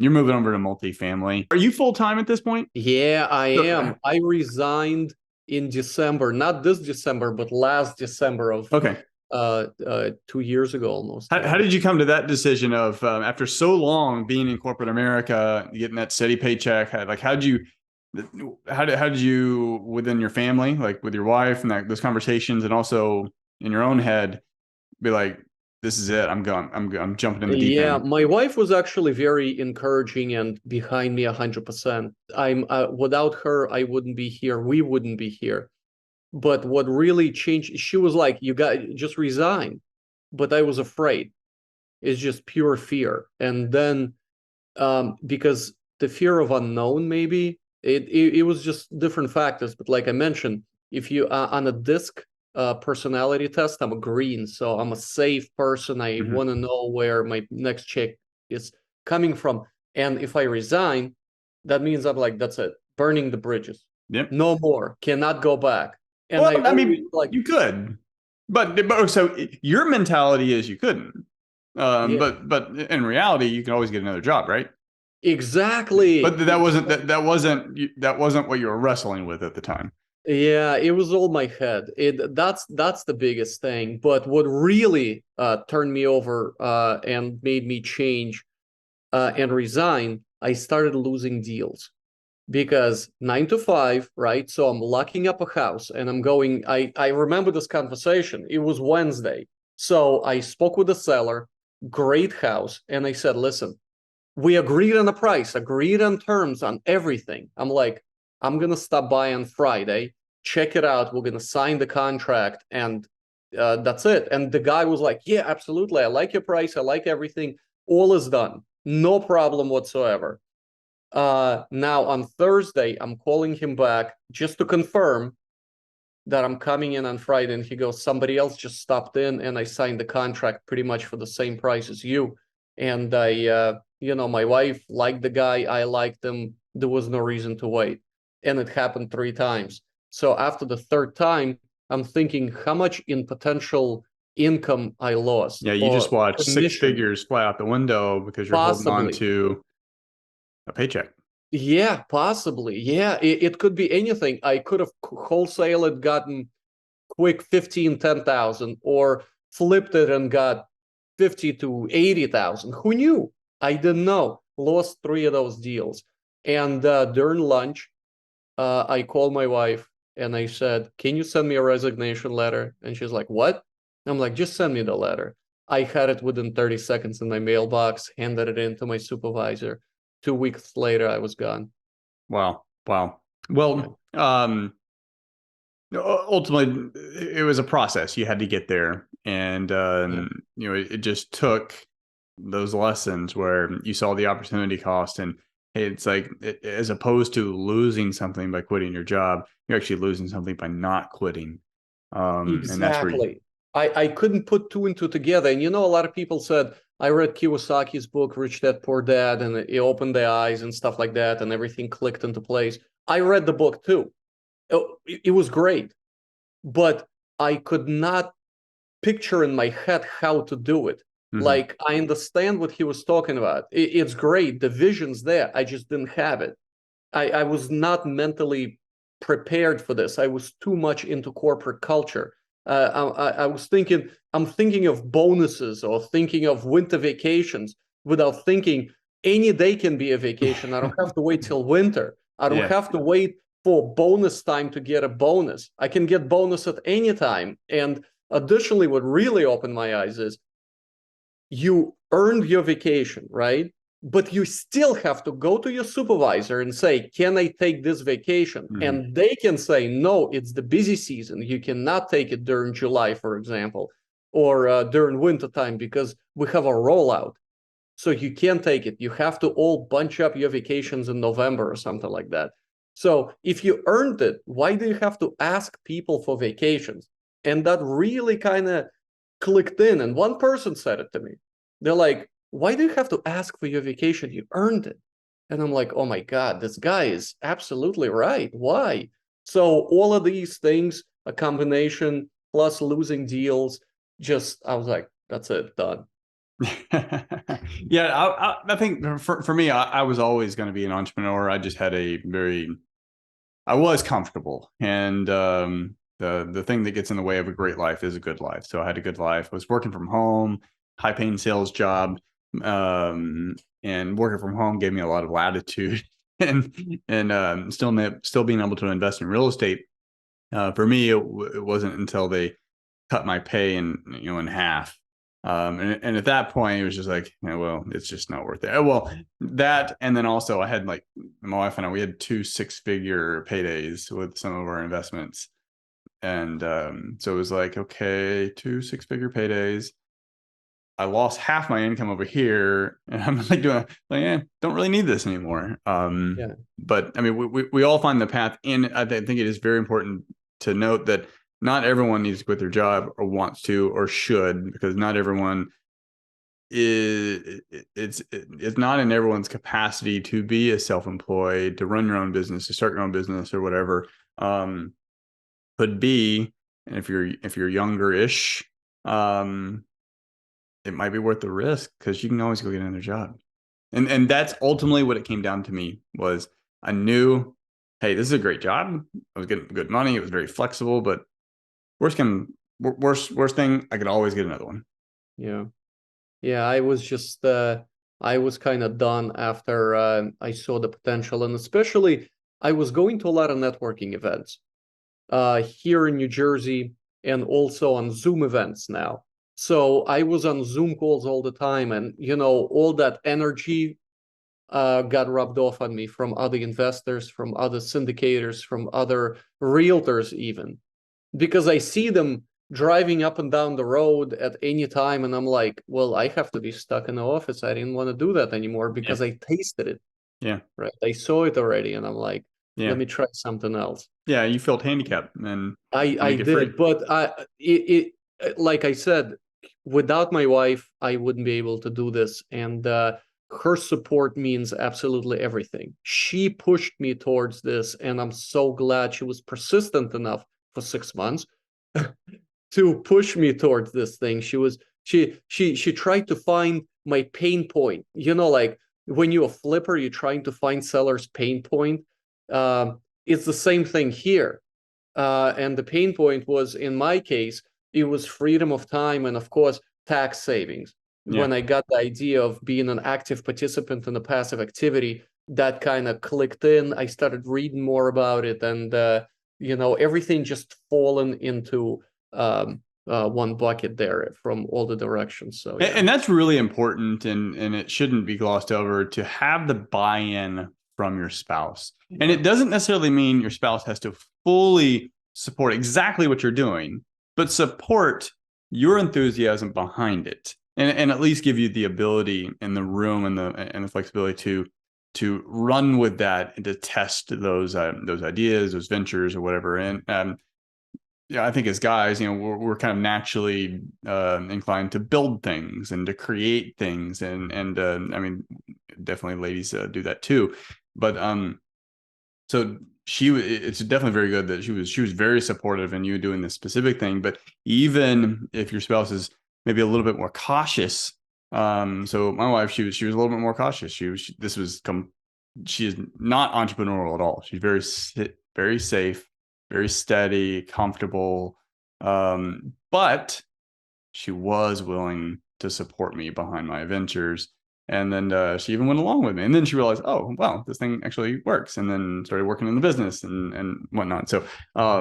You're moving over to multifamily. Are you full time at this point? Yeah, I am. So- I resigned in December, not this December, but last December of Okay. 2 years ago almost. How Yeah. did you come to that decision of after so long being in corporate America, getting that steady paycheck? How did you within your family, like with your wife and those conversations, and also in your own head, be like, this is it. I'm going. I'm jumping in the deep Yeah, end. my wife was actually very encouraging and behind me 100%. I'm without her, I wouldn't be here. We wouldn't be here. But what really changed, she was like, "You got just resign." But I was afraid. It's just pure fear. And then because the fear of unknown, maybe it was just different factors. But like I mentioned, if you on a disc personality test, I'm a green, so I'm a safe person. I Mhm. want to know where my next check is coming from. And if I resign, that means I'm like, that's it, burning the bridges, Yep. no more, cannot go back. And Well, I I always mean, like, you could, but so your mentality is you couldn't. yeah, But in reality, you can always get another job, right? But exactly. that wasn't what you were wrestling with at the time. Yeah, it was all my head. That's the biggest thing. But what really turned me over and made me change and resign, I started losing deals because 9 to 5, right? So I'm locking up a house and I'm going. I remember this conversation. It was Wednesday, so I spoke with the seller, great house, and I said, "Listen, we agreed on the price, agreed on terms, on everything." I'm like, I'm gonna stop by on Friday, check it out. We're gonna sign the contract, and that's it. And the guy was like, "Yeah, absolutely. I like your price. I like everything. All is done. No problem whatsoever." Now on Thursday, I'm calling him back just to confirm that I'm coming in on Friday, and he goes, "Somebody else just stopped in, and I signed the contract pretty much for the same price as you." And my wife liked the guy, I liked him. There was no reason to wait, and it happened 3 times. So after the third time, I'm thinking how much in potential income I lost Yeah, you just or watch six commission, figures fly out the window because you're holding on possibly. to a paycheck. Yeah, possibly. Yeah, it could be anything. I could have wholesaled, gotten quick 15, 10,000, or flipped it and got 50 to 80,000. Who knew? I didn't know. Lost three of those deals. And during lunch, I called my wife and I said, "Can you send me a resignation letter?" And she's like, "What?" I'm like, "Just send me the letter." I had it within 30 seconds in my mailbox, handed it in to my supervisor. 2 weeks later, I was gone. Wow, wow. Yeah. Well, ultimately, it was a process. You had to get there, and Yeah. it just took those lessons where you saw the opportunity cost, and hey, it's like as opposed to losing something by quitting your job, you're actually losing something by not quitting. And that's where you, Exactly. I couldn't put two and two together. And a lot of people said, I read Kiyosaki's book, Rich Dad Poor Dad, and it opened their eyes and stuff like that, and everything clicked into place. I read the book too. It was great, but I could not picture in my head how to do it. Mhm. Like, I understand what he was talking about. It's great. The vision's there. I just didn't have it. I was not mentally prepared for this. I was too much into corporate culture. I was thinking, I'm thinking of bonuses or thinking of winter vacations without thinking any day can be a vacation. I don't have to wait till winter. I don't Yeah. have to wait for bonus time to get a bonus. I can get bonus at any time. And additionally, what really opened my eyes is you earned your vacation, right? But you still have to go to your supervisor and say, "Can I take this vacation?" Mhm. And they can say, "No, it's the busy season. You cannot take it during July, for example, or during winter time because we have a rollout. So you can't take it. You have to all bunch up your vacations in November or something like that." So if you earned it, why do you have to ask people for vacations? And that really kind of clicked in. And one person said it to me. They're like, "Why do you have to ask for your vacation? You earned it." And I'm like, oh my God, this guy is absolutely right. Why? So all of these things, a combination plus losing deals, just I was like, that's it, done. Yeah, I think for me, I was always going to be an entrepreneur. I just had I was comfortable, and the thing that gets in the way of a great life is a good life. So I had a good life. I was working from home, high paying sales job, and working from home gave me a lot of latitude, and still being able to invest in real estate. For me, it wasn't until they cut my pay in half. And at that point, it was just like, yeah, well, it's just not worth it. Well, that, and then also I had like my wife and I, we had 2 6-figure paydays with some of our investments. And so it was like, okay, 2 6-figure paydays. I lost half my income over here, and I'm like don't really need this anymore. Yeah. But I mean, we all find the path in. I think it is very important to note that not everyone needs to quit their job or wants to or should, because not everyone is. It's not in everyone's capacity to be a self-employed, to run your own business, to start your own business or whatever. Could be, and if you're younger-ish, it might be worth the risk because you can always go get another job. And that's ultimately what it came down to me was I knew, hey, this is a great job. I was getting good money. It was very flexible, but worst thing, I could always get another one. Yeah. Yeah, I was just I was kind of done after I saw the potential, and especially I was going to a lot of networking events here in New Jersey and also on Zoom events now. So I was on Zoom calls all the time, and all that energy got rubbed off on me from other investors, from other syndicators, from other realtors even, because I see them driving up and down the road at any time, and I'm like, well, I have to be stuck in the office. I didn't want to do that anymore because Yeah. I tasted it, Yeah. right? I saw it already, and I'm like, Yeah. let me try something else. Yeah. You felt handicapped and I want to get free. did, but like I said, without my wife, I wouldn't be able to do this, and her support means absolutely everything. She pushed me towards this, and I'm so glad she was persistent enough for 6 months to push me towards this thing. She tried to find my pain point. Like when you're a flipper, you're trying to find seller's pain point. It's the same thing here. And the pain point was, in my case, it was freedom of time and, of course, tax savings. Yeah. When I got the idea of being an active participant in a passive activity, that kind of clicked in. I started reading more about it, and everything just fallen into one bucket there from all the directions. So yeah. And that's really important, and it shouldn't be glossed over to have the buy-in from your spouse. And it doesn't necessarily mean your spouse has to fully support exactly what you're doing, but support your enthusiasm behind it, and at least give you the ability and the room and the flexibility to run with that and to test those ideas, those ventures, or whatever. And yeah, I think as guys, we're kind of naturally inclined to build things and to create things, and I mean, definitely ladies do that too. But so it's definitely very good that she was very supportive in you doing this specific thing. But even if your spouse is maybe a little bit more cautious, so my wife, she was a little bit more cautious. She is not entrepreneurial at all. She's very safe, very steady, comfortable. But she was willing to support me behind my ventures. And then she even went along with me. And then she realized, oh, well, this thing actually works. And then started working in the business and whatnot. So I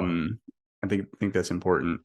think that's important.